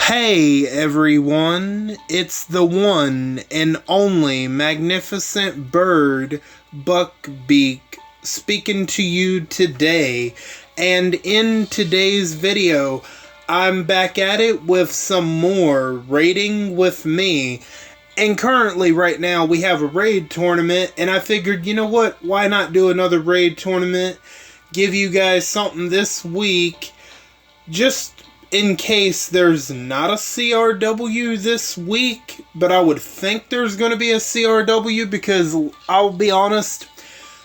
Hey everyone, it's the one and only magnificent bird, Beak, speaking to you today. And in today's video, I'm back at it with some more raiding with me. And currently, right now, we have a raid tournament, and I figured, you know what, why not do another raid tournament? Give you guys something this week, just in case there's not a CRW this week, but I would think there's going to be a CRW because I'll be honest,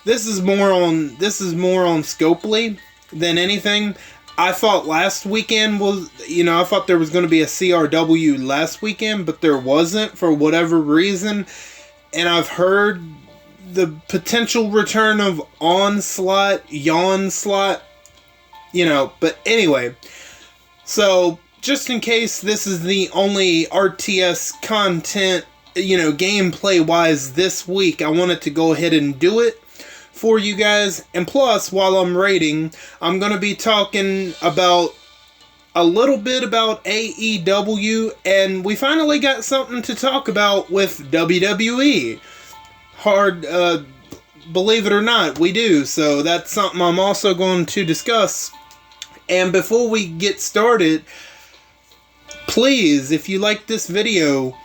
this is more on Scopely than anything. I thought last weekend was, I thought there was going to be a CRW last weekend, but there wasn't for whatever reason. And I've heard the potential return of Onslaught, Yawnslaught, but anyway. So, just in case this is the only RTS content, gameplay-wise this week, I wanted to go ahead and do it for you guys. And plus, while I'm raiding, I'm going to be talking about a little bit about AEW, and we finally got something to talk about with WWE. Believe it or not, we do. So that's something I'm also going to discuss. And before we get started, please, if you like this video,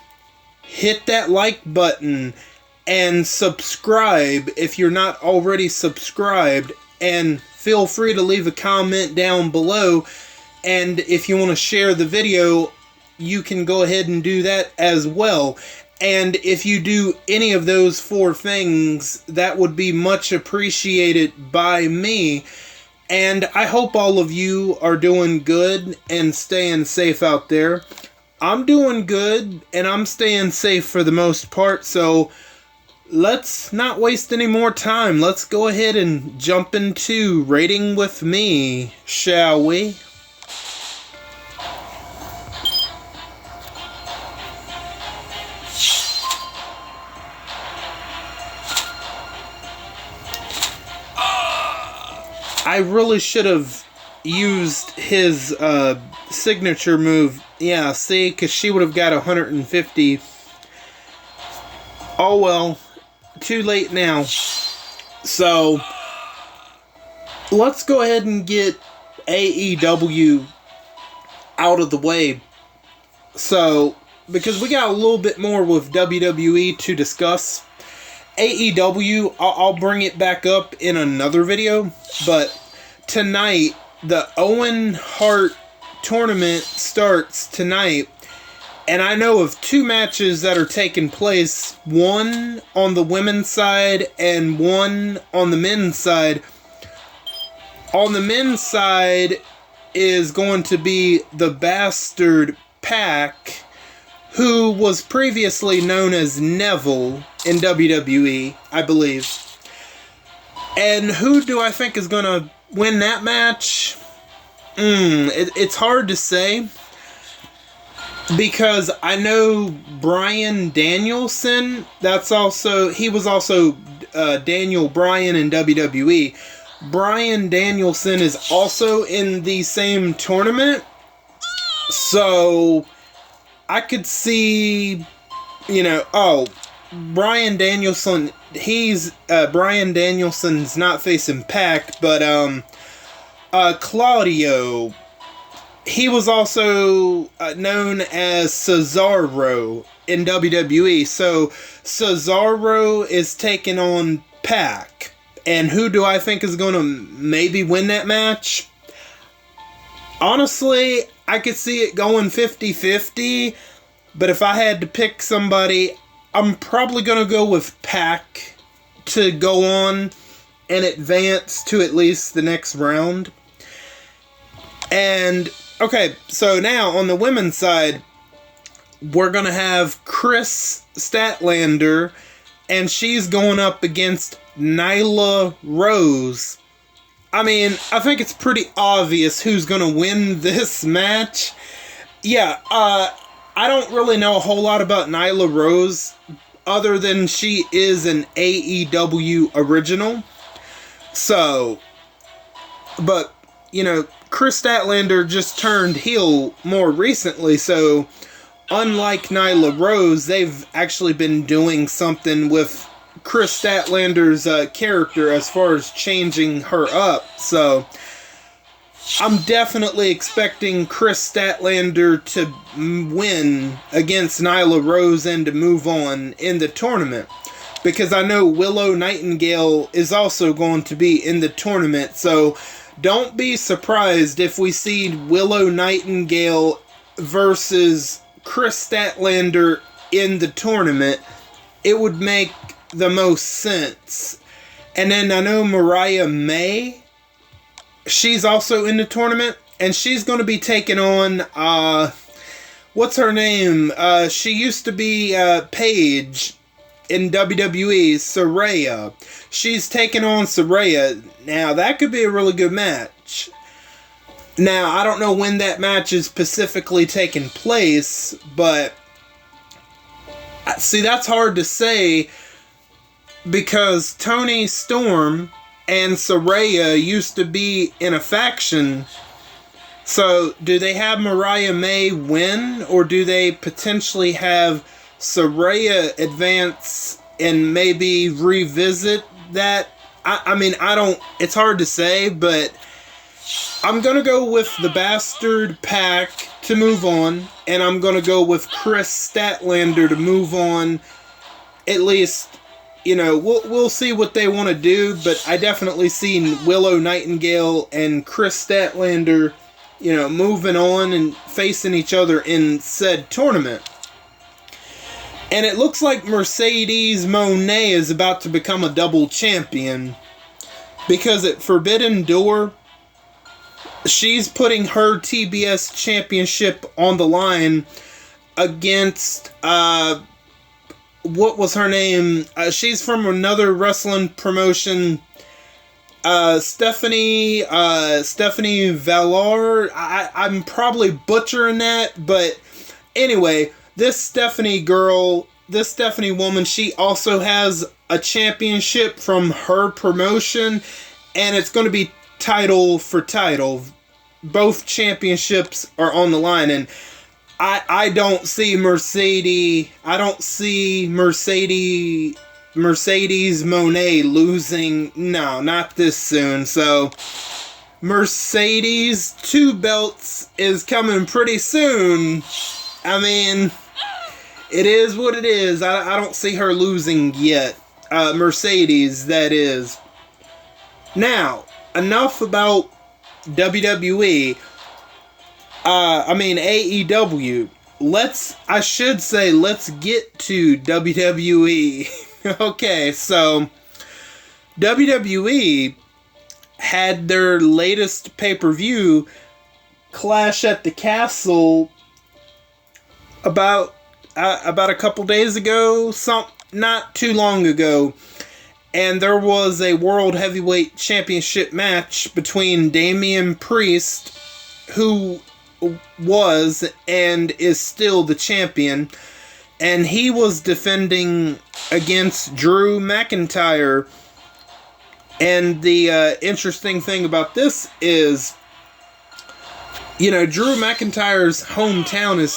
hit that like button and subscribe if you're not already subscribed. And feel free to leave a comment down below. And if you want to share the video, you can go ahead and do that as well. And if you do any of those four things, that would be much appreciated by me. And I hope all of you are doing good and staying safe out there. I'm doing good and I'm staying safe for the most part, so let's not waste any more time. Let's go ahead and jump into raiding with me, shall we? I really should have used his signature move. Yeah, see, because she would have got 150. Oh well, too late now. So, let's go ahead and get AEW out of the way. So, because we got a little bit more with WWE to discuss. AEW, I'll bring it back up in another video, but tonight, the Owen Hart tournament starts tonight, and I know of two matches that are taking place, one on the women's side and one on the men's side. On the men's side is going to be the Bastard Pack, who was previously known as Neville in WWE, I believe. And who do I think is going to win that match? It's hard to say, because I know Bryan Danielson, he was also Daniel Bryan in WWE. Bryan Danielson is also in the same tournament, so I could see, Bryan Danielson, Bryan Danielson's not facing Pac, but, Claudio, he was also known as Cesaro in WWE, so Cesaro is taking on Pac, and who do I think is going to maybe win that match? Honestly, I could see it going 50-50, but if I had to pick somebody, I'm probably going to go with Pac to go on and advance to at least the next round. And, okay, so now on the women's side, we're going to have Chris Statlander, and she's going up against Nyla Rose. I mean, I think it's pretty obvious who's going to win this match. Yeah, I don't really know a whole lot about Nyla Rose, other than she is an AEW original. So, but, Chris Statlander just turned heel more recently, so unlike Nyla Rose, they've actually been doing something with Chris Statlander's character as far as changing her up. So I'm definitely expecting Chris Statlander to win against Nyla Rose and to move on in the tournament, because I know Willow Nightingale is also going to be in the tournament. So don't be surprised if we see Willow Nightingale versus Chris Statlander in the tournament. It would make the most sense. And then I know Mariah May, she's also in the tournament, and she's going to be taking on, what's her name? She used to be Paige in WWE, Saraya. She's taking on Saraya. Now, that could be a really good match. Now, I don't know when that match is specifically taking place, but see, that's hard to say, because Toni Storm and Saraya used to be in a faction. So, do they have Mariah May win, or do they potentially have Saraya advance and maybe revisit that? I mean, I don't, it's hard to say, but I'm going to go with the Bastard Pack to move on, and I'm going to go with Chris Statlander to move on. At least, you know, we'll see what they want to do, but I definitely see Willow Nightingale and Chris Statlander, you know, moving on and facing each other in said tournament. And it looks like Mercedes Moné is about to become a double champion, because at Forbidden Door, she's putting her TBS championship on the line against, what was her name? She's from another wrestling promotion, Stephanie Valor. I'm probably butchering that, but anyway, this Stephanie woman, she also has a championship from her promotion, and it's going to be title for title. Both championships are on the line, and I don't see Mercedes Moné losing. No, not this soon. So Mercedes 2 belts is coming pretty soon. I mean, it is what it is. I don't see her losing yet. Mercedes, that is. Now, enough about WWE. AEW. Let's get to WWE. Okay, so WWE had their latest pay-per-view, Clash at the Castle, about a couple days ago, not too long ago, and there was a World Heavyweight Championship match between Damian Priest, who was and is still the champion, and he was defending against Drew McIntyre. And the interesting thing about this is, you know, Drew McIntyre's hometown is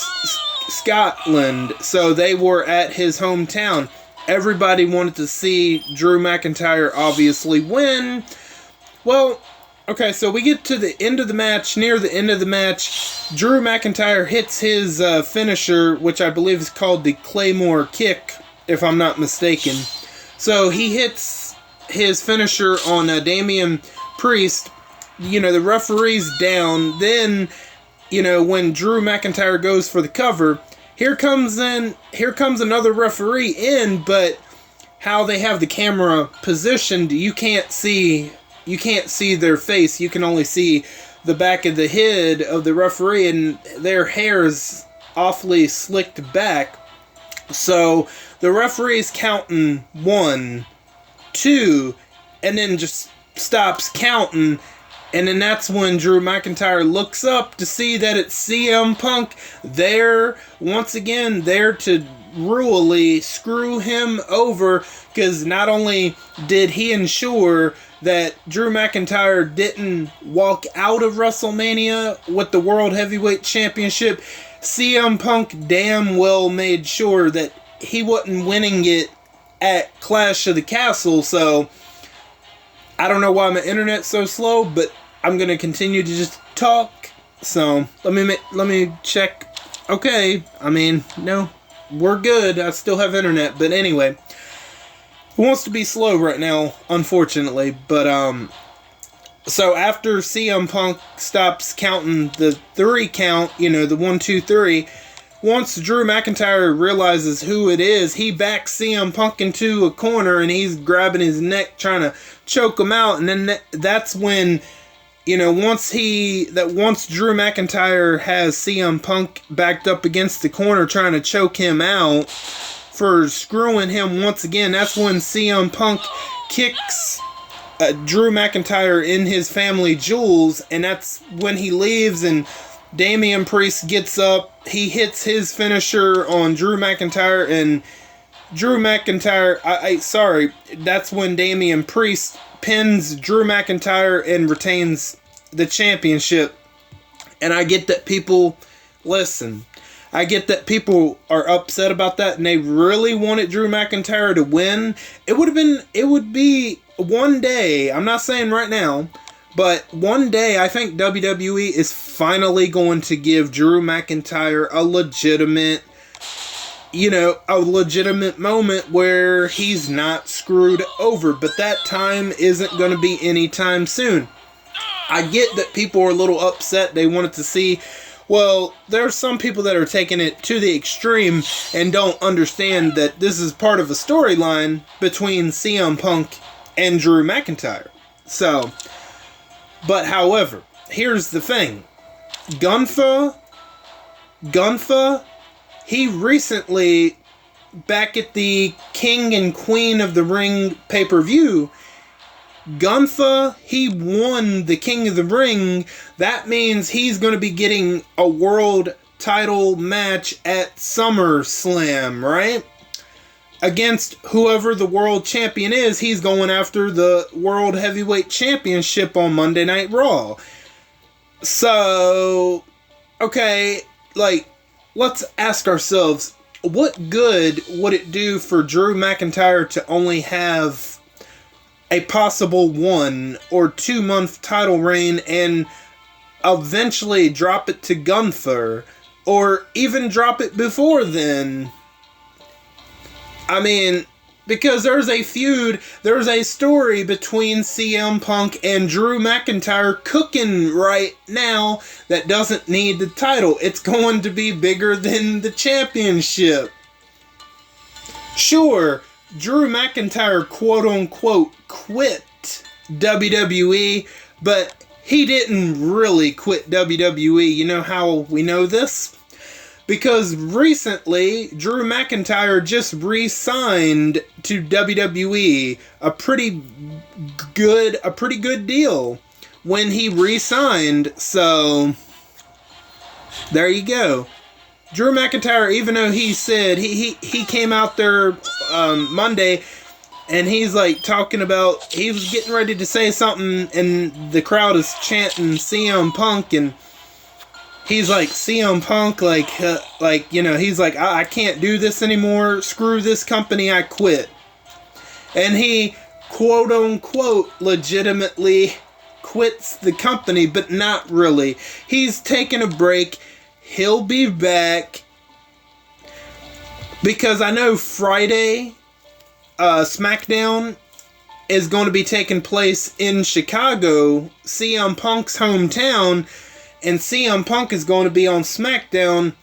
Scotland, so they were at his hometown. Everybody wanted to see Drew McIntyre obviously win. Well, okay, so we get to the end of the match. Near the end of the match, Drew McIntyre hits his finisher, which I believe is called the Claymore Kick, if I'm not mistaken. So he hits his finisher on Damian Priest. You know, the referee's down. Then, you know, when Drew McIntyre goes for the cover, here comes another referee in, but how they have the camera positioned, you can't see their face. You can only see the back of the head of the referee, and their hair is awfully slicked back. So the referee's counting 1, 2, and then just stops counting. And then that's when Drew McIntyre looks up to see that it's CM Punk there, once again, there to royally screw him over, because not only did he ensure that Drew McIntyre didn't walk out of WrestleMania with the World Heavyweight Championship, CM Punk damn well made sure that he wasn't winning it at Clash of the Castle. So I don't know why my internet's so slow, but I'm gonna continue to just talk. So let me check. Okay, I mean, no, we're good. I still have internet, but anyway, it wants to be slow right now, unfortunately. But so after CM Punk stops counting the 3 count, you know, the 1, 2, 3. Once Drew McIntyre realizes who it is, he backs CM Punk into a corner and he's grabbing his neck, trying to choke him out. And then that's when, you know, once Drew McIntyre has CM Punk backed up against the corner trying to choke him out for screwing him once again, that's when CM Punk kicks Drew McIntyre in his family jewels, and that's when he leaves and Damian Priest gets up, he hits his finisher on Drew McIntyre, and Drew McIntyre, that's when Damian Priest pins Drew McIntyre and retains the championship. And I get that people, listen, I get that people are upset about that and they really wanted Drew McIntyre to win. It would be one day, I'm not saying right now, but one day I think WWE is finally going to give Drew McIntyre a legitimate moment where he's not screwed over. But that time isn't going to be anytime soon. I get that people are a little upset. They wanted to see, well, there's some people that are taking it to the extreme and don't understand that this is part of a storyline between CM Punk and Drew McIntyre. So, but however, here's the thing. Gunther, he recently, back at the King and Queen of the Ring pay-per-view, Gunther, he won the King of the Ring. That means he's going to be getting a world title match at SummerSlam, right? Against whoever the world champion is, he's going after the World Heavyweight Championship on Monday Night Raw. So, okay, let's ask ourselves, what good would it do for Drew McIntyre to only have a possible 1 or 2 month title reign and eventually drop it to Gunther, or even drop it before then? I mean, because there's a feud, there's a story between CM Punk and Drew McIntyre cooking right now that doesn't need the title. It's going to be bigger than the championship. Sure, Drew McIntyre quote-unquote quit WWE, but he didn't really quit WWE. You know how we know this? Because recently, Drew McIntyre just re-signed to WWE. A pretty good deal when he re-signed. So, there you go. Drew McIntyre, even though he said, he came out there Monday, and he's like talking about, he was getting ready to say something, and the crowd is chanting CM Punk, and he's like, CM Punk, he's like, I can't do this anymore. Screw this company, I quit. And he, quote unquote, legitimately quits the company, but not really. He's taking a break. He'll be back. Because I know Friday, SmackDown is going to be taking place in Chicago, CM Punk's hometown. And CM Punk is going to be on SmackDown.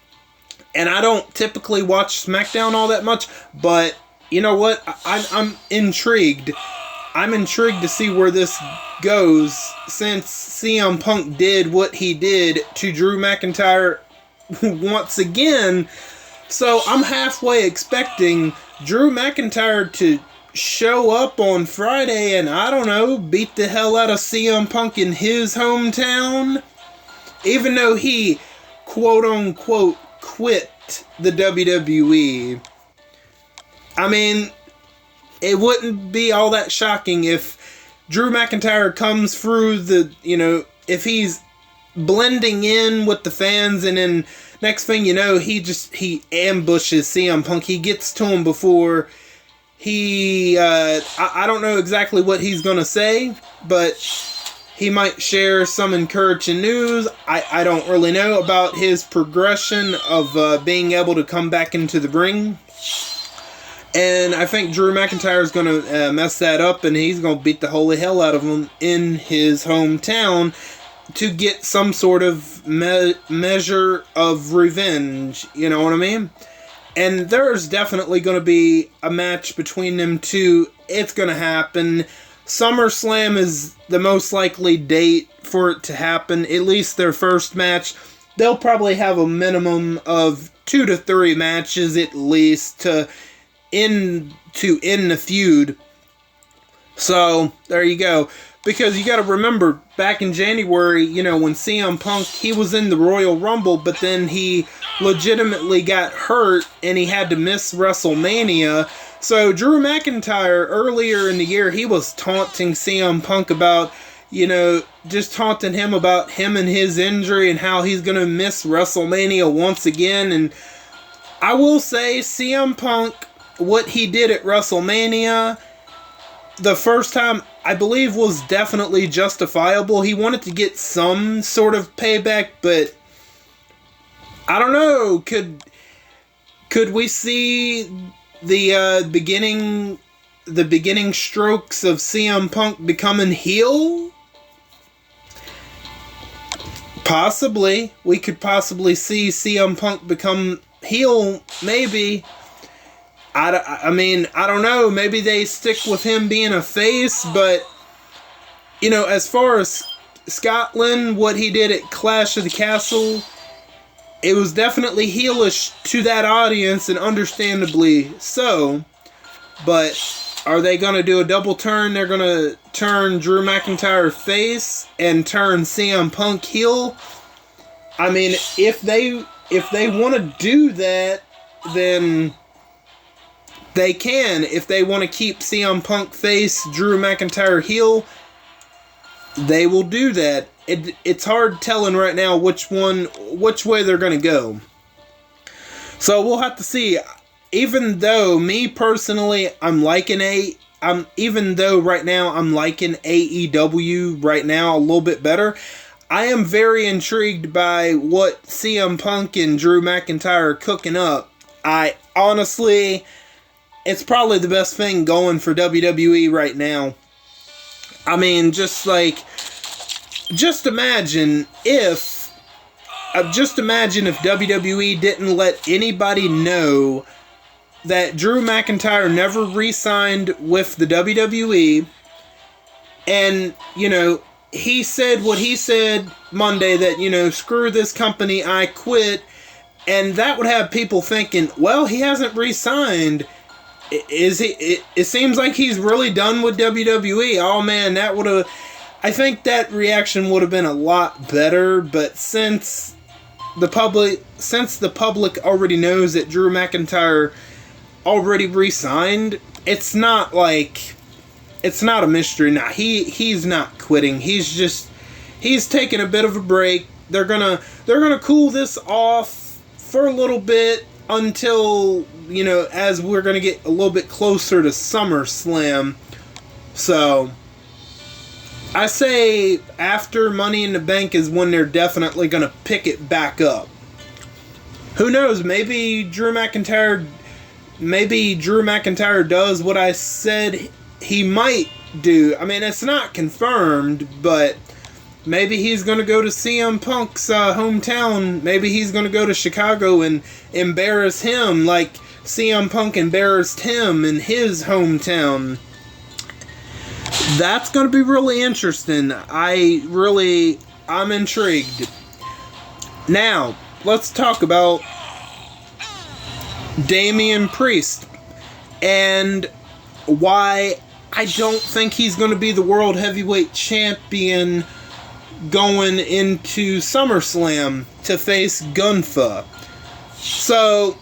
And I don't typically watch SmackDown all that much. But you know what? I'm intrigued. I'm intrigued to see where this goes. Since CM Punk did what he did to Drew McIntyre once again. So I'm halfway expecting Drew McIntyre to show up on Friday and, I don't know, beat the hell out of CM Punk in his hometown, even though he quote unquote quit the WWE. I mean, it wouldn't be all that shocking if Drew McIntyre comes through if he's blending in with the fans, and then next thing you know, he ambushes CM Punk. He gets to him before I don't know exactly what he's going to say, but he might share some encouraging news. I don't really know about his progression of being able to come back into the ring. And I think Drew McIntyre is going to mess that up, and he's going to beat the holy hell out of him in his hometown to get some sort of measure of revenge. You know what I mean? And there's definitely going to be a match between them two. It's going to happen. SummerSlam is the most likely date for it to happen. At least their first match. They'll probably have a minimum of 2 to 3 matches at least to end the feud. So, there you go. Because you got to remember, back in January, when CM Punk, he was in the Royal Rumble, but then he legitimately got hurt and he had to miss WrestleMania. So Drew McIntyre, earlier in the year, he was taunting CM Punk about, just taunting him about him and his injury and how he's going to miss WrestleMania once again. And I will say, CM Punk, what he did at WrestleMania the first time, I believe, was definitely justifiable. He wanted to get some sort of payback, but I don't know. Could we see the beginning strokes of CM Punk becoming heel? Possibly. We could possibly see CM Punk become heel, maybe. I mean, I don't know. Maybe they stick with him being a face, but, as far as Scotland, what he did at Clash of the Castle, it was definitely heelish to that audience, and understandably so. But are they going to do a double turn? They're going to turn Drew McIntyre face and turn CM Punk heel? I mean, if they want to do that, then they can. If they want to keep CM Punk face, Drew McIntyre heel, they will do that. It's hard telling right now which way they're going to go. So we'll have to see. Even though me personally, even though right now I'm liking AEW right now a little bit better, I am very intrigued by what CM Punk and Drew McIntyre are cooking up. I honestly, it's probably the best thing going for WWE right now. I mean, just imagine if WWE didn't let anybody know that Drew McIntyre never re-signed with the WWE, and, he said what he said Monday, that, screw this company, I quit, and that would have people thinking, well, he hasn't re-signed. It seems like he's really done with WWE. Oh man, I think that reaction would have been a lot better, but since the public already knows that Drew McIntyre already re-signed, it's not a mystery. Now, he's not quitting. He's taking a bit of a break. They're gonna cool this off for a little bit until, as we're gonna get a little bit closer to SummerSlam. So I say after Money in the Bank is when they're definitely gonna pick it back up. Who knows? Maybe Drew McIntyre does what I said he might do. I mean, it's not confirmed, but maybe he's going to go to CM Punk's hometown. Maybe he's going to go to Chicago and embarrass him like CM Punk embarrassed him in his hometown. That's going to be really interesting. I'm intrigued. Now, let's talk about Damian Priest. And why I don't think he's going to be the World Heavyweight Champion going into SummerSlam to face Gunther. So,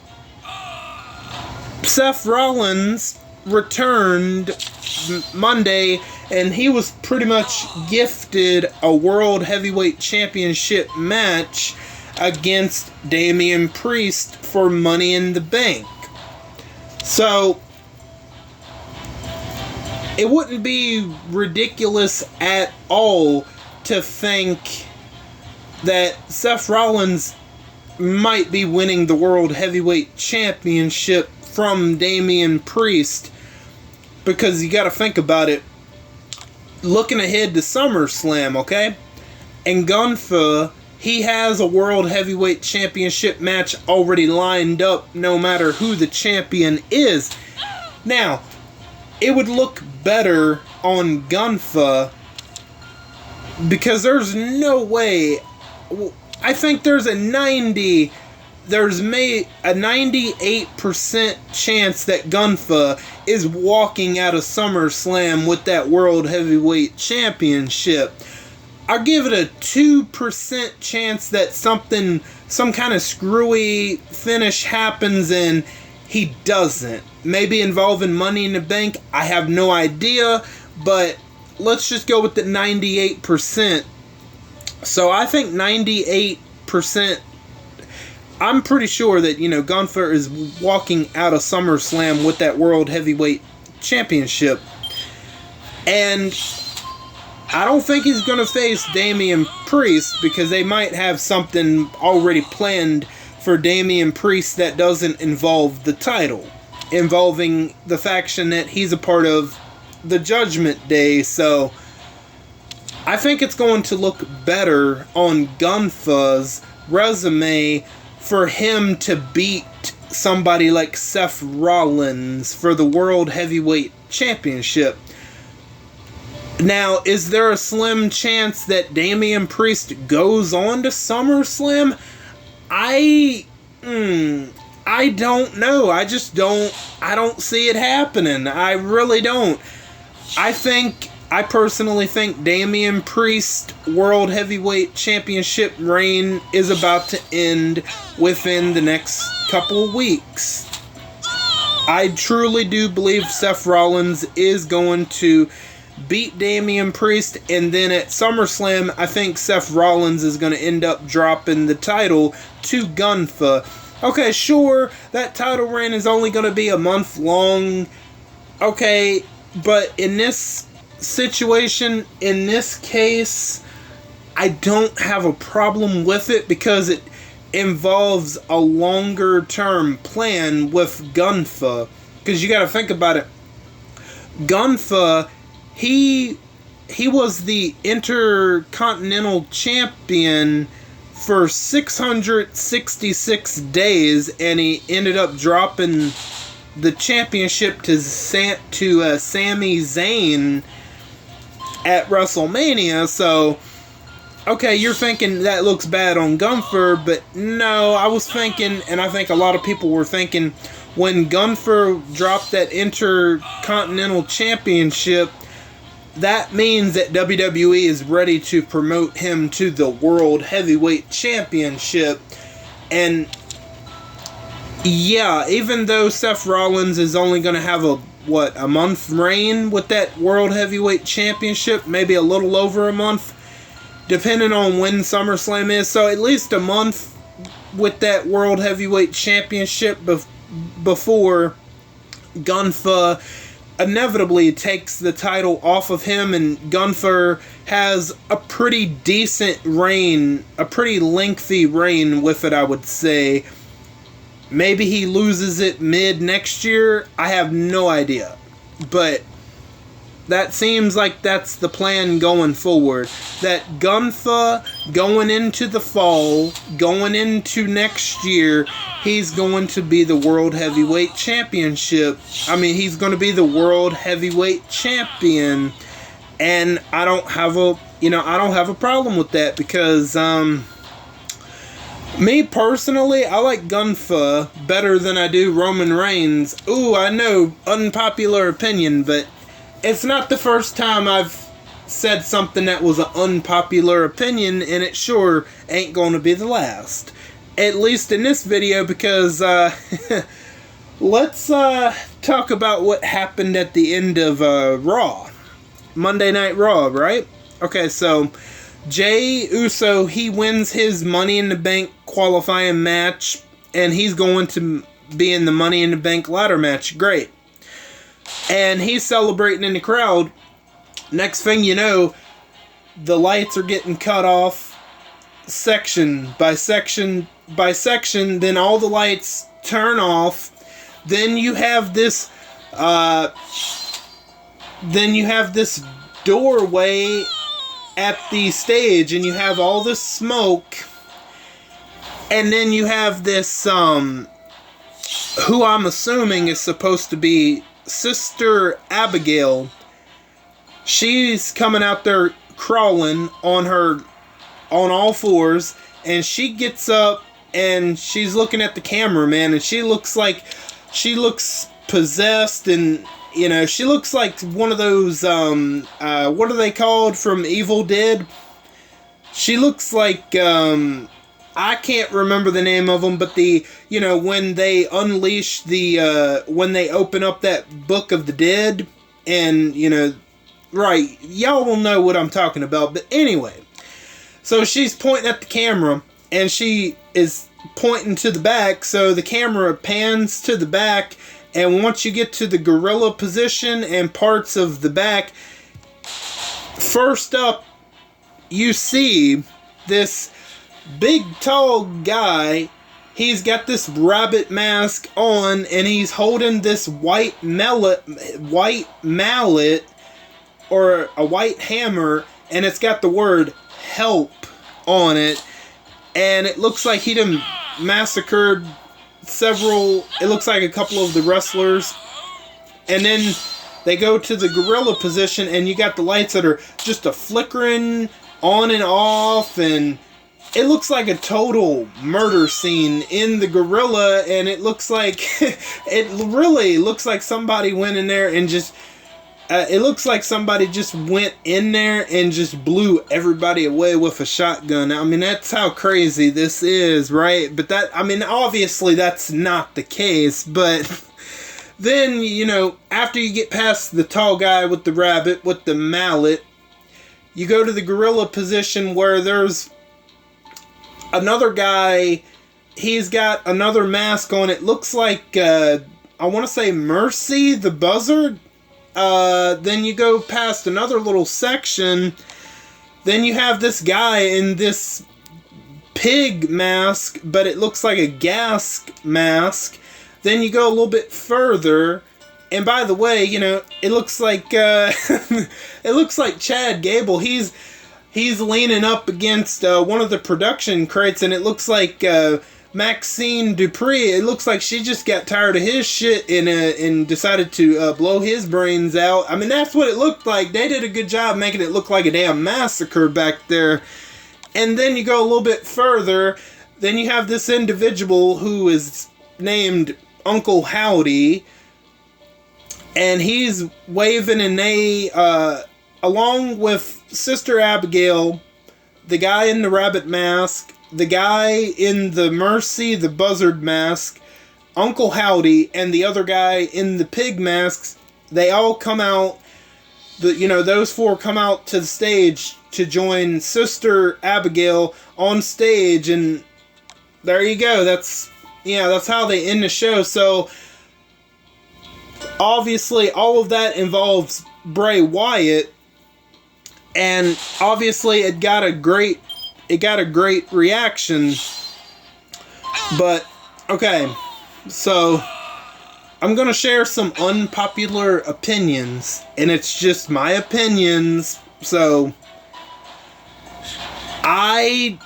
Seth Rollins returned Monday, and he was pretty much gifted a World Heavyweight Championship match against Damian Priest for Money in the Bank. So, it wouldn't be ridiculous at all to think that Seth Rollins might be winning the World Heavyweight Championship from Damian Priest, because you got to think about it. Looking ahead to SummerSlam, okay? And Gunther, he has a World Heavyweight Championship match already lined up no matter who the champion is. Now, it would look better on Gunther because there's no way. I think there's a 98% chance that Gunther is walking out of SummerSlam with that World Heavyweight Championship. I'll give it a 2% chance that some kind of screwy finish happens and he doesn't. Maybe involving Money in the Bank, I have no idea, but let's just go with the 98%. So I think 98%, I'm pretty sure that, Gunther is walking out of SummerSlam with that World Heavyweight Championship. And I don't think he's going to face Damian Priest because they might have something already planned for Damian Priest that doesn't involve the title, involving the faction that he's a part of, the Judgment Day. So I think it's going to look better on Gunther's resume for him to beat somebody like Seth Rollins for the World Heavyweight Championship. Now, is there a slim chance that Damian Priest goes on to SummerSlam? I don't know. I don't see it happening. I really don't. I personally think Damian Priest's World Heavyweight Championship reign is about to end within the next couple of weeks. I truly do believe Seth Rollins is going to beat Damian Priest, and then at SummerSlam, I think Seth Rollins is going to end up dropping the title to Gunther. Okay, sure, that title reign is only going to be a month long. Okay, but in this situation, in this case, I don't have a problem with it because it involves a longer term plan with Gunther. Because you got to think about it. Gunther, he was the Intercontinental Champion for 666 days, and he ended up dropping the championship to Sami Zayn at WrestleMania. So, okay, you're thinking that looks bad on Gunther, but no, I was thinking, and I think a lot of people were thinking, when Gunther dropped that Intercontinental Championship, that means that WWE is ready to promote him to the World Heavyweight Championship. And yeah, even though Seth Rollins is only going to have a month reign with that World Heavyweight Championship, maybe a little over a month, depending on when SummerSlam is. So at least a month with that World Heavyweight Championship before Gunther inevitably takes the title off of him, and Gunther has a pretty decent reign, a pretty lengthy reign with it, I would say. Maybe he loses it mid next year. I have no idea. But that seems like that's the plan going forward. That Gunther, going into the fall, going into next year, he's going to be the World Heavyweight Championship. He's going to be the World Heavyweight Champion. And I don't have a problem with that because, Me personally, I like Gunfa better than I do Roman Reigns. Ooh, I know, unpopular opinion, but it's not the first time I've said something that was an unpopular opinion, and it sure ain't gonna be the last. At least in this video, because, let's, talk about what happened at the end of, Raw. Monday Night Raw, right? Okay, so Jey Uso, he wins his Money in the Bank qualifying match, and he's going to be in the Money in the Bank ladder match. Great. And he's celebrating in the crowd. Next thing you know, the lights are getting cut off section by section by section. Then all the lights turn off. Then you have this doorway at the stage, and you have all this smoke, and then you have this who I'm assuming is supposed to be Sister Abigail. She's coming out there crawling on all fours, and she gets up and she's looking at the camera, man, and she looks possessed, and you know, she looks like one of those, what are they called from Evil Dead? She looks like, I can't remember the name of them, but you know, when they unleash when they open up that Book of the Dead, and, you know, right, y'all will know what I'm talking about, but anyway. So she's pointing at the camera, and she is pointing to the back, so the camera pans to the back. And once you get to the gorilla position and parts of the back, first up, you see this big, tall guy. He's got this rabbit mask on, and he's holding this white mallet, or a white hammer, and it's got the word "help" on it. And it looks like he done massacred it looks like a couple of the wrestlers, and then they go to the gorilla position, and you got the lights that are just a flickering on and off, and it looks like a total murder scene in the gorilla, and it looks like it really looks like somebody went in there and just it looks like somebody just went in there and just blew everybody away with a shotgun. I mean, that's how crazy this is, right? But that, I mean, obviously that's not the case, but then, you know, after you get past the tall guy with the rabbit, with the mallet, you go to the gorilla position where there's another guy. He's got another mask on. It looks like, I want to say Mercy the Buzzard. Then you go past another little section. Then you have this guy in this pig mask, but it looks like a gas mask. Then you go a little bit further, and by the way, you know, it looks like it looks like Chad Gable. He's leaning up against one of the production crates, and it looks like Maxine Dupree. It looks like she just got tired of his shit and decided to blow his brains out. I mean, that's what it looked like. They did a good job making it look like a damn massacre back there. And then you go a little bit further. Then you have this individual who is named Uncle Howdy, and he's waving, and they, along with Sister Abigail, the guy in the rabbit mask, the guy in the Mercy the Buzzard mask, Uncle Howdy, and the other guy in the pig masks, they all come out. You know, those four come out to the stage to join Sister Abigail on stage, and there you go. That's how they end the show. So obviously all of that involves Bray Wyatt, and obviously it got a great reaction. But okay, so I'm gonna share some unpopular opinions, and it's just my opinions. So I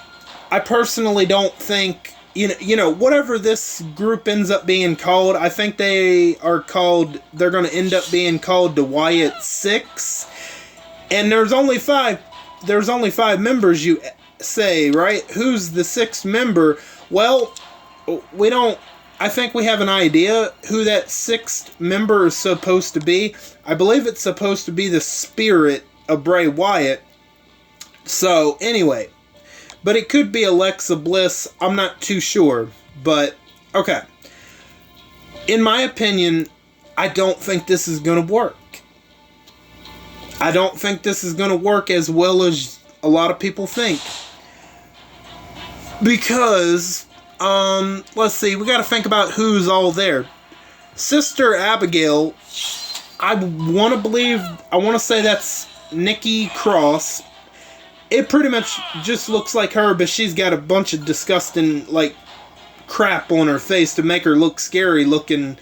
personally don't think, you know, whatever this group ends up being called, I think they're going to end up being called the Wyatt Six. And there's only five members, you say, right? Who's the sixth member? Well, we don't. I think we have an idea who that sixth member is supposed to be. I believe it's supposed to be the spirit of Bray Wyatt. So, anyway. But it could be Alexa Bliss. I'm not too sure. But, okay. In my opinion, I don't think this is going to work. I don't think this is going to work as well as a lot of people think. Because, let's see, we got to think about who's all there. Sister Abigail, I want to say that's Nikki Cross. It pretty much just looks like her, but she's got a bunch of disgusting, like, crap on her face to make her look scary looking.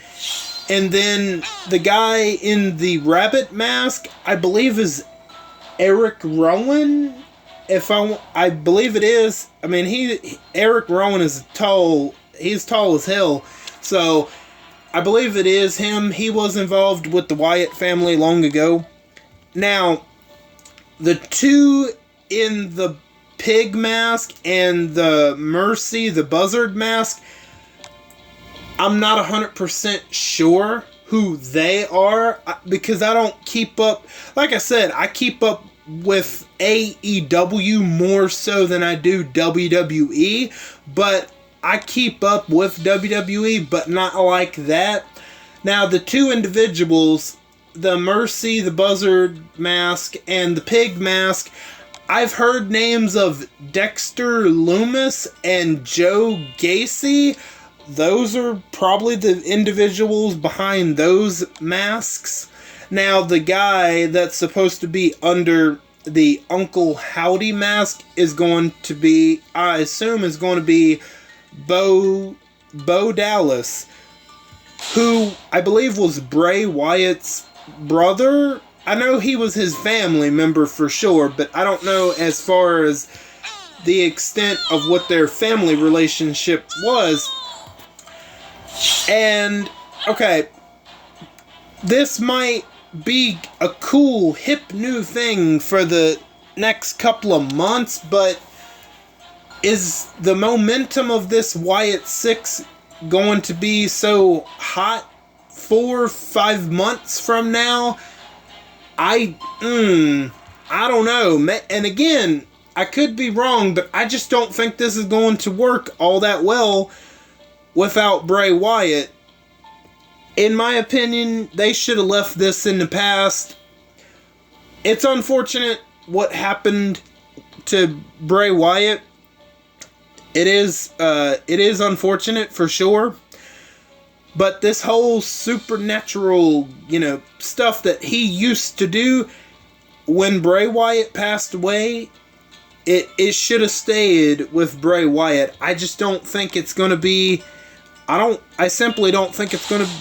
And then the guy in the rabbit mask, I believe is Eric Rowan. I believe it is. I mean, Eric Rowan is tall. He's tall as hell. So, I believe it is him. He was involved with the Wyatt family long ago. Now, the two in the pig mask and the Mercy, the buzzard mask, I'm not 100% sure who they are because I don't keep up. Like I said, I keep up with AEW more so than I do WWE, but I keep up with WWE, but not like that. Now, the two individuals, the Mercy, the buzzard mask, and the pig mask, I've heard names of Dexter Lumis and Joe Gacy. Those are probably the individuals behind those masks. Now, the guy that's supposed to be under the Uncle Howdy mask is going to be, I assume, is going to be Bo Dallas, who I believe was Bray Wyatt's brother. I know he was his family member for sure, but I don't know as far as the extent of what their family relationship was. And, okay, this might be a cool, hip new thing for the next couple of months, but is the momentum of this Wyatt 6 going to be so hot 4 or 5 months from now? I don't know. And again, I could be wrong, but I just don't think this is going to work all that well without Bray Wyatt. In my opinion, they should have left this in the past. It's unfortunate what happened to Bray Wyatt. It is unfortunate for sure. But this whole supernatural, stuff that he used to do when Bray Wyatt passed away, it should have stayed with Bray Wyatt. I just don't think it's going to be... I simply don't think it's going to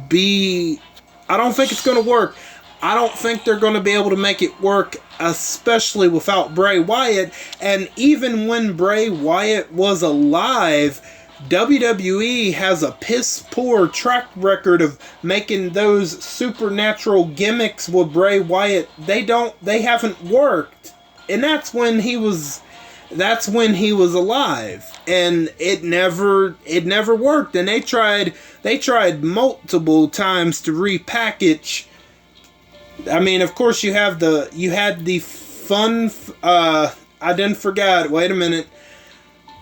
be... I don't think it's going to work. I don't think they're going to be able to make it work, especially without Bray Wyatt. And even when Bray Wyatt was alive, WWE has a piss poor track record of making those supernatural gimmicks with Bray Wyatt. They haven't worked. And that's when he was alive. And it never worked. And they tried multiple times to repackage. I mean, of course you had the fun, I didn't forget, wait a minute.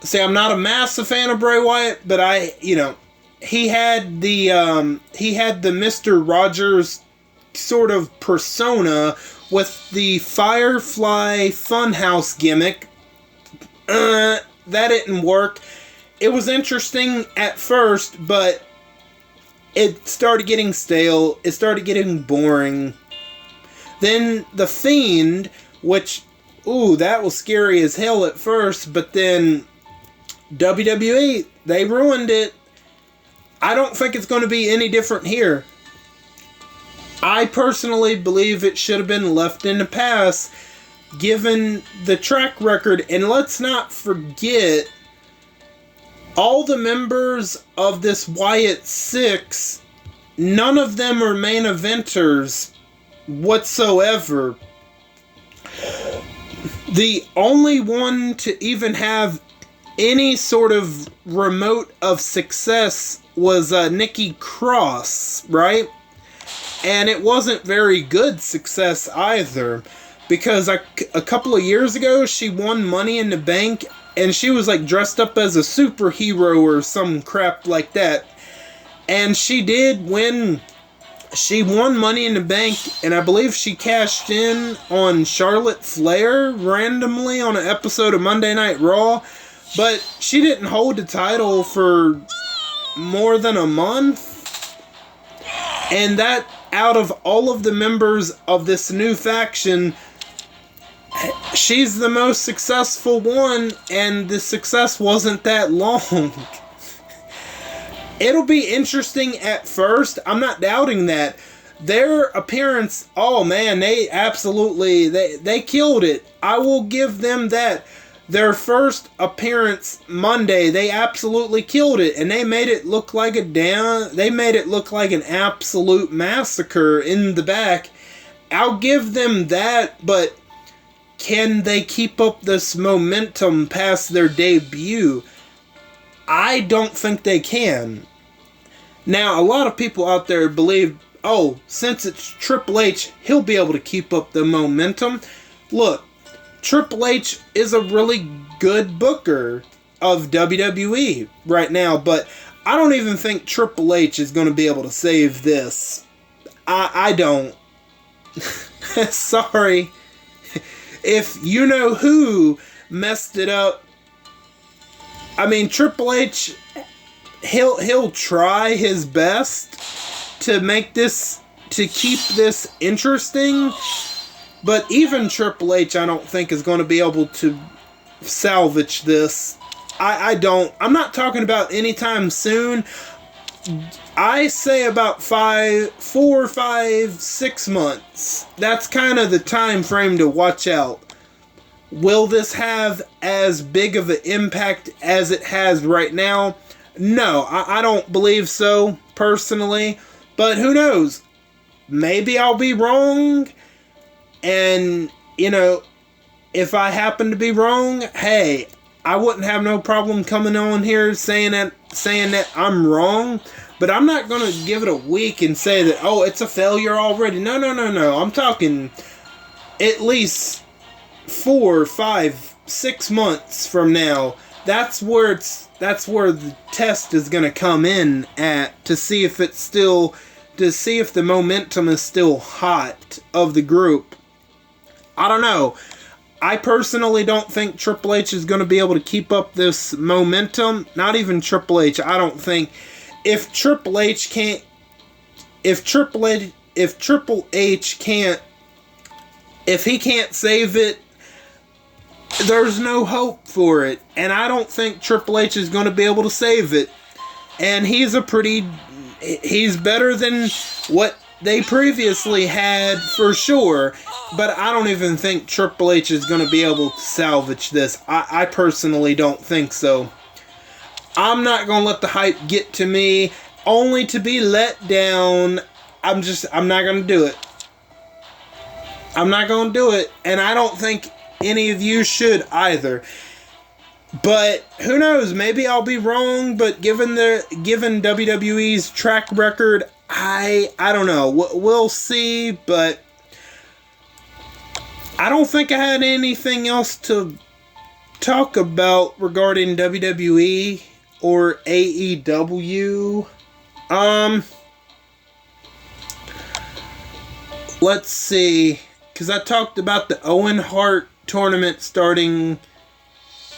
See, I'm not a massive fan of Bray Wyatt, but he had the Mr. Rogers sort of persona with the Firefly Funhouse gimmick. That didn't work. It was interesting at first, but it started getting stale. It started getting boring. Then The Fiend, which, that was scary as hell at first, but then WWE, they ruined it. I don't think it's going to be any different here. I personally believe it should have been left in the past, given the track record. And let's not forget, all the members of this Wyatt 6, none of them are main eventers whatsoever. The only one to even have any sort of remote of success was Nikki Cross, right? And it wasn't very good success either, because a couple of years ago she won Money in the Bank, and she was like dressed up as a superhero or some crap like that. And she did win. She won Money in the Bank, and I believe she cashed in on Charlotte Flair randomly on an episode of Monday Night Raw. But she didn't hold the title for more than a month. And that, out of all of the members of this new faction, she's the most successful one, and the success wasn't that long. It'll be interesting at first. I'm not doubting that. Their appearance, oh man, they absolutely, they killed it. I will give them that. Their first appearance Monday, they absolutely killed it, and they made it look like they made it look like an absolute massacre in the back. I'll give them that, but can they keep up this momentum past their debut? I don't think they can. Now, a lot of people out there believe, oh, since it's Triple H, he'll be able to keep up the momentum. Look, Triple H is a really good booker of WWE right now, but I don't even think Triple H is going to be able to save this. I don't. Sorry. If you know who messed it up, I mean, Triple H, he'll try his best to make this, to keep this interesting. But even Triple H, I don't think, is going to be able to salvage this. I'm not talking about anytime soon. I say about 4, 5, 6 months. That's kind of the time frame to watch out. Will this have as big of an impact as it has right now? No, I don't believe so, personally. But who knows? Maybe I'll be wrong. And, you know, if I happen to be wrong, hey, I wouldn't have no problem coming on here saying that I'm wrong. But I'm not going to give it a week and say that, oh, it's a failure already. No. I'm talking at least 4, 5, 6 months from now. That's where the test is going to come in at, to see if the momentum is still hot of the group. I don't know. I personally don't think Triple H is going to be able to keep up this momentum. Not even Triple H. I don't think. If Triple H can't save it, there's no hope for it. And I don't think Triple H is going to be able to save it. And he's better than what they previously had, for sure. But I don't even think Triple H is going to be able to salvage this. I personally don't think so. I'm not going to let the hype get to me, only to be let down. I'm not going to do it. I'm not going to do it. And I don't think any of you should either. But who knows? Maybe I'll be wrong. But given WWE's track record, I don't know. We'll see. But I don't think I had anything else to talk about regarding WWE or AEW. Let's see. Because I talked about the Owen Hart tournament starting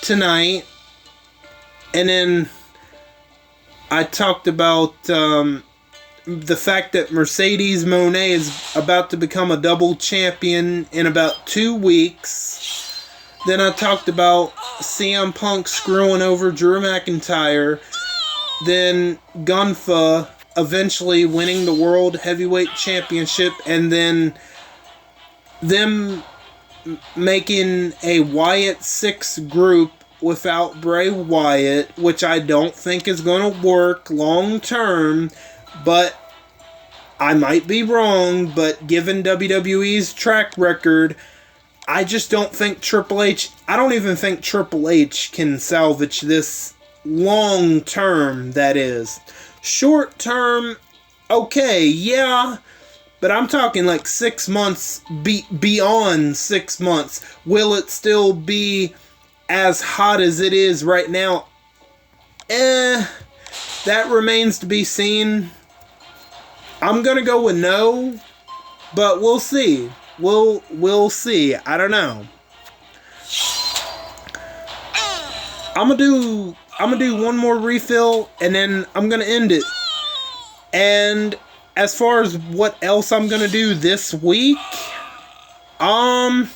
tonight. And then I talked about the fact that Mercedes Moné is about to become a double champion in about 2 weeks. Then I talked about CM Punk screwing over Drew McIntyre. Then Gunfa eventually winning the World Heavyweight Championship. And then them making a Wyatt 6 group without Bray Wyatt, which I don't think is going to work long term. But I might be wrong. But given WWE's track record, I just don't think Triple H, I don't even think Triple H can salvage this long term, that is. Short term, okay, yeah, but I'm talking like 6 months, beyond 6 months. Will it still be as hot as it is right now? That remains to be seen. I'm gonna go with no, but we'll see. We'll see. I don't know. I'm gonna do one more refill and then I'm gonna end it. And as far as what else I'm gonna do this week, I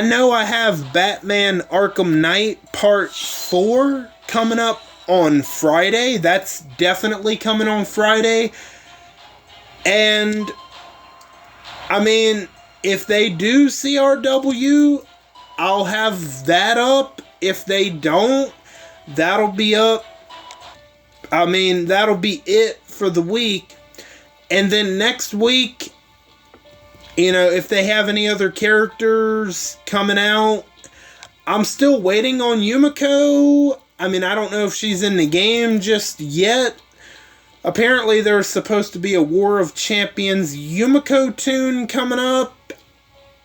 know I have Batman Arkham Knight Part 4 coming up on Friday. That's definitely coming on Friday. And I mean, if they do CRW, I'll have that up. If they don't, that'll be up. I mean, that'll be it for the week. And then next week, you know, if they have any other characters coming out, I'm still waiting on Yumiko. I mean, I don't know if she's in the game just yet. Apparently, there's supposed to be a War of Champions Yumiko tune coming up.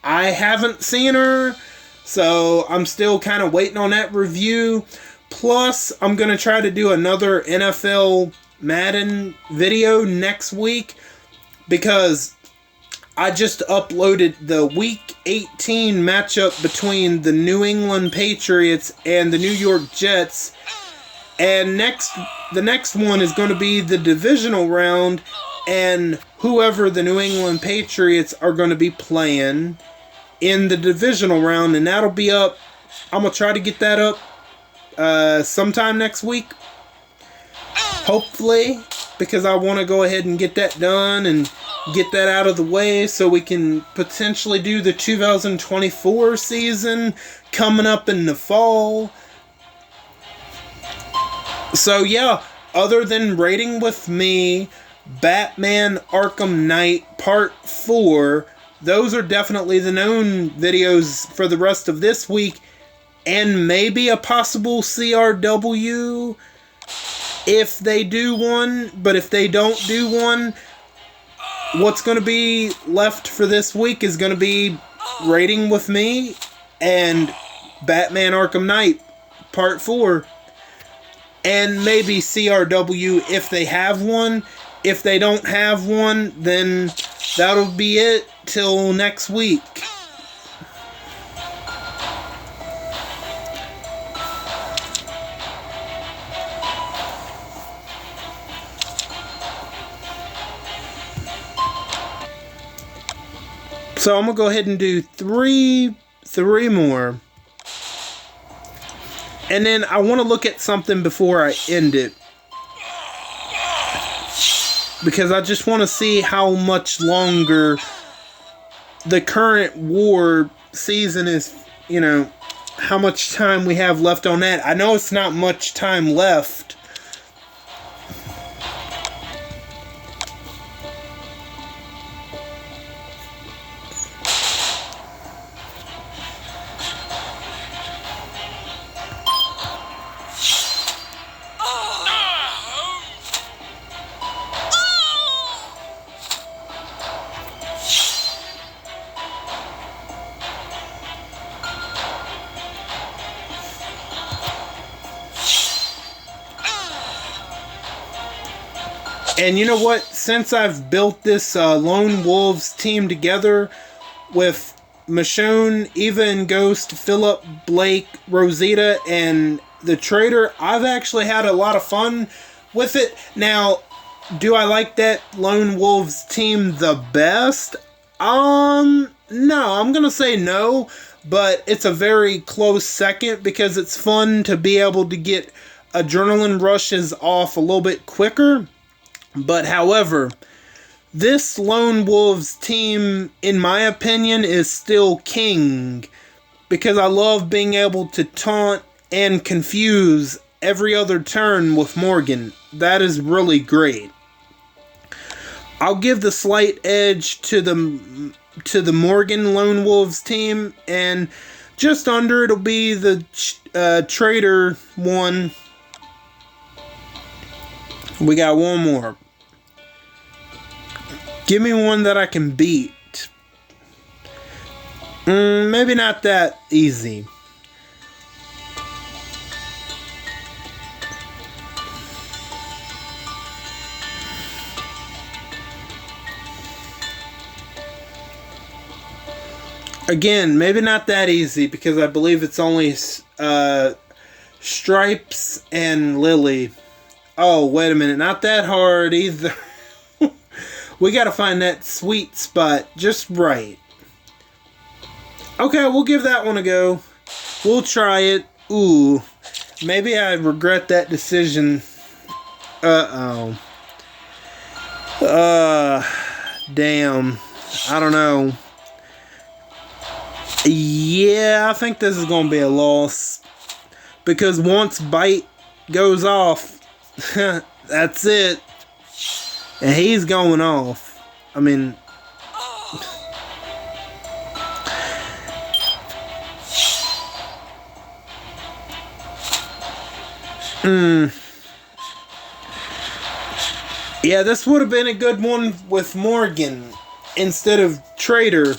I haven't seen her, so I'm still kind of waiting on that review. Plus, I'm going to try to do another NFL Madden video next week because I just uploaded the Week 18 matchup between the New England Patriots and the New York Jets. And the next one is going to be the divisional round, and whoever the New England Patriots are going to be playing in the divisional round, and that'll be up. I'm going to try to get that up sometime next week, hopefully, because I want to go ahead and get that done and get that out of the way so we can potentially do the 2024 season coming up in the fall. So yeah, other than Rating With Me, Batman Arkham Knight Part 4, those are definitely the known videos for the rest of this week, and maybe a possible CRW if they do one. But if they don't do one, what's going to be left for this week is going to be Rating With Me and Batman Arkham Knight Part 4. And maybe CRW if they have one. If they don't have one, then that'll be it till next week. So I'm going to go ahead and do three more. And then I want to look at something before I end it, because I just want to see how much longer the current war season is, you know, how much time we have left on that. I know it's not much time left. And you know what? Since I've built this Lone Wolves team together with Michonne, Eva and Ghost, Philip, Blake, Rosita, and the Trader, I've actually had a lot of fun with it. Now, do I like that Lone Wolves team the best? No, I'm going to say no, but it's a very close second because it's fun to be able to get adrenaline rushes off a little bit quicker. But however, this Lone Wolves team, in my opinion, is still king, because I love being able to taunt and confuse every other turn with Morgan. That is really great. I'll give the slight edge to to the Morgan Lone Wolves team, and just under it'll be the Trader one. We got one more. Give me one that I can beat. Maybe not that easy. Again, maybe not that easy because I believe it's only Stripes and Lily. Oh, wait a minute. Not that hard either. We gotta find that sweet spot just right. Okay, we'll give that one a go. We'll try it. Ooh. Maybe I regret that decision. Uh-oh. Damn. I don't know. Yeah, I think this is going to be a loss. Because once Bite goes off, that's it. And he's going off. I mean... Yeah, this would have been a good one with Morgan instead of Trader.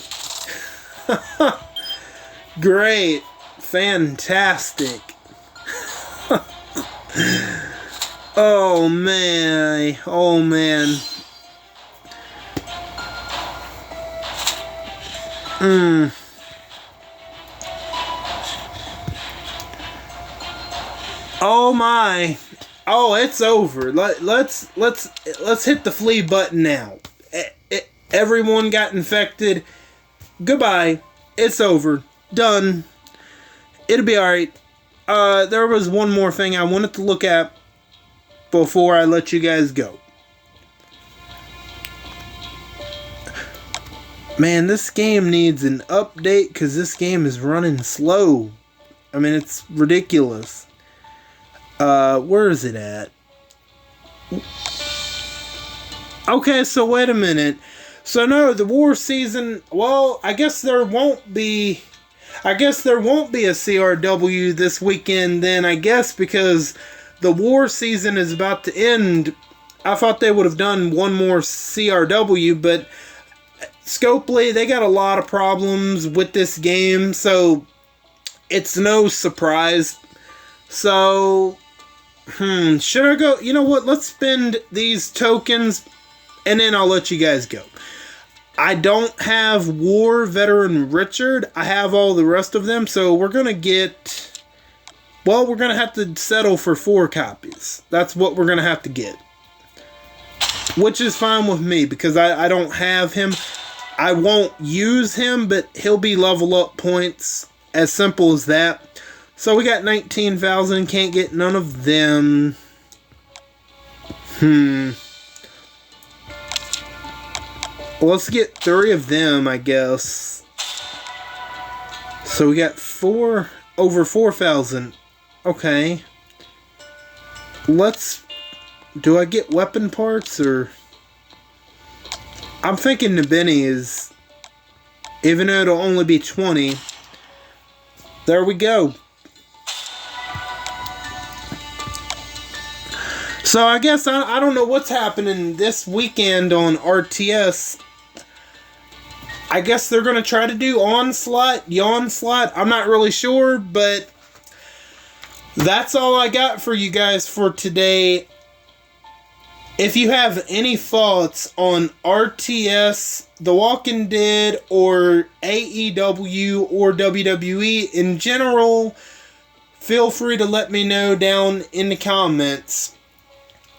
Great. Fantastic. Oh, man. Oh, man. Oh, my. Oh, it's over. Let's hit the flee button now. Everyone got infected. Goodbye. It's over. Done. It'll be alright. There was one more thing I wanted to look at before I let you guys go. Man, this game needs an update because this game is running slow. I mean, it's ridiculous. Where is it at? Okay, so wait a minute. So no, the war season, well, I guess there won't be a CRW this weekend then, I guess, because the war season is about to end. I thought they would have done one more CRW, but Scopely, they got a lot of problems with this game, so it's no surprise. So, should I go? You know what? Let's spend these tokens, and then I'll let you guys go. I don't have War Veteran Richard. I have all the rest of them, so we're going to get... Well, we're going to have to settle for 4 copies. That's what we're going to have to get. Which is fine with me, because I don't have him. I won't use him, but he'll be level up points. As simple as that. So we got 19,000. Can't get none of them. Well, let's get 3 of them, I guess. So we got over 4,000. Okay. Do I get weapon parts or... I'm thinking Nabini is... Even though it'll only be 20. There we go. So I guess I don't know what's happening this weekend on RTS. I guess they're going to try to do Onslaught, Yawnslaught. I'm not really sure, but that's all I got for you guys for today. If you have any thoughts on RTS, The Walking Dead, or AEW, or WWE in general, feel free to let me know down in the comments.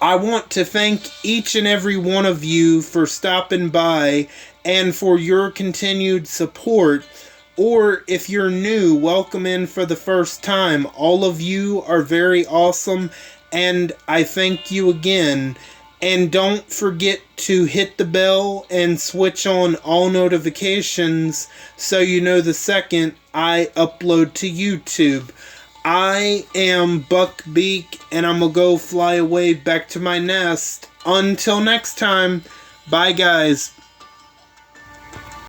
I want to thank each and every one of you for stopping by and for your continued support. Or if you're new, welcome in for the first time. All of you are very awesome, and I thank you again. And don't forget to hit the bell and switch on all notifications so you know the second I upload to YouTube. I am Buck Beak, and I'm gonna go fly away back to my nest. Until next time, bye guys.